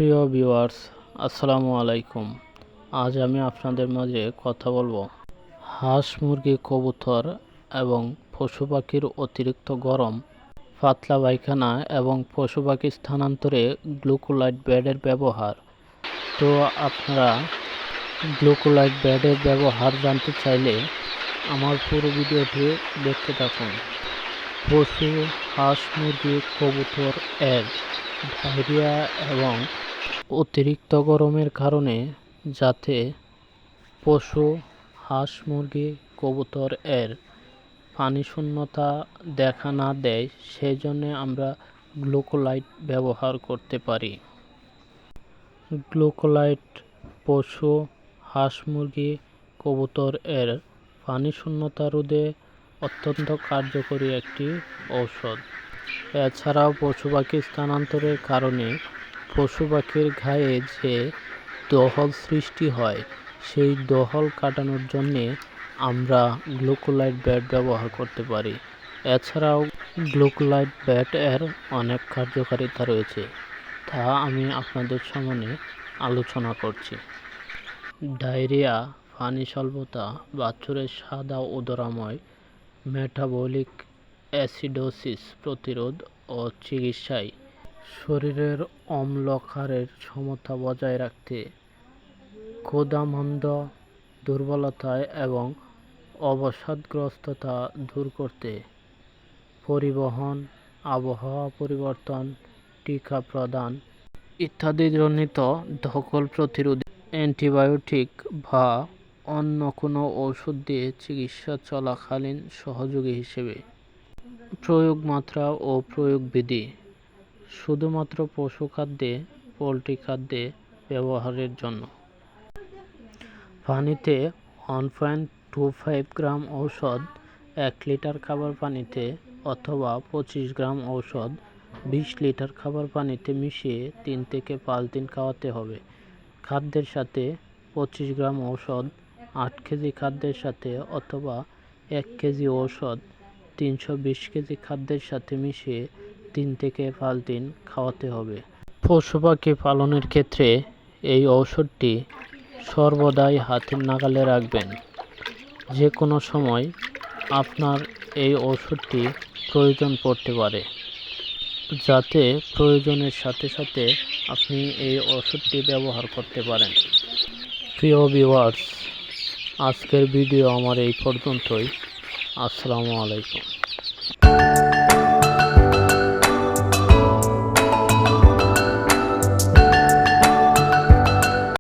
প্রিয় ভিউয়ার্স, আসসালামু আলাইকুম। আজ আমি আপনাদের মাঝে কথা বলবো হাঁস, মুরগি, কবুতর এবং পশু পাখির অতিরিক্ত গরম, পাতলা পায়খানা এবং পশু পাখি স্থানান্তরে গ্লুকোলাইট বেডের ব্যবহার। তো আপনারা গ্লুকোলাইট বেডের ব্যবহার জানতে চাইলে আমার পুরো ভিডিওটি দেখতে থাকুন। পশু, হাঁস, মুরগি, কবুতর এর ডায়রিয়া এবং অতিরিক্ত গরমের কারণে যাতে পশু, হাঁস, মুরগি, কবুতর এর পানি শূন্যতা দেখা না দেয়, সেই জন্য আমরা গ্লুকোলাইট ব্যবহার করতে পারি। গ্লুকোলাইট পশু, হাঁস, মুরগি, কবুতর এর পানি শূন্যতা রোধে অত্যন্ত কার্যকরী একটি ঔষধ। এছাড়াও পশু পাখি স্থানান্তরের কারণে পশু পাখির গায়ে যে দহল সৃষ্টি হয়, সেই দহল কাটানোর জন্যে আমরা গ্লুকোলাইট বেড ব্যবহার করতে পারি। এছাড়াও গ্লুকোলাইট বেড এর অনেক কার্যকারিতা রয়েছে, তা আমি আপনাদের সামনে আলোচনা করছি। ডায়রিয়া, পানি স্বল্পতা, বাছুরের সাদা উদরাময়, মেটাবলিক অ্যাসিডোসিস প্রতিরোধ ও চিকিৎসায় শরীরের অম্ল ক্ষারের সমতা বজায় রাখতে, ক্ষুধামন্দ, দুর্বলতা এবং অবসাদগ্রস্ততা দূর করতে, পরিবহন, আবহাওয়া পরিবর্তন, টিকা প্রদান ইত্যাদিজনিত ধকল প্রতিরোধী অ্যান্টিবায়োটিক বা অন্য কোনো ওষুধ দিয়ে চিকিৎসা চলাকালীন সহযোগী হিসেবে। প্রয়োগ মাত্রা ও প্রয়োগ বিধি: শুধুমাত্র পশু খাদ্যে, পোলট্রি খাদ্যে ব্যবহারের জন্য। পানিতে 1.25 গ্রাম ঔষধ 1 লিটার খাবার পানিতে অথবা 25 গ্রাম ঔষধ 20 লিটার খাবার পানিতে মিশিয়ে 3 থেকে 5 দিন খাওয়াতে হবে। খাদ্যের সাথে 25 গ্রাম ঔষধ 8 কেজি খাদ্যের সাথে অথবা 1 কেজি ঔষধ 320 কেজি খাদ্যের সাথে মিশিয়ে 3 থেকে 5 দিন খাওয়াতে হবে। পশু পাখি পালনের ক্ষেত্রে এই ঔষধটি সর্বদাই হাতের নাগালে রাখবেন। যে কোনো সময় আপনার এই ওষুধটি প্রয়োজন পড়তে পারে, যাতে প্রয়োজনের সাথে সাথে আপনি এই ওষুধটি ব্যবহার করতে পারেন। প্রিয় ভিউয়ার্স, আজকের ভিডিও আমার এই পর্যন্তই। আসসালামু আলাইকুম।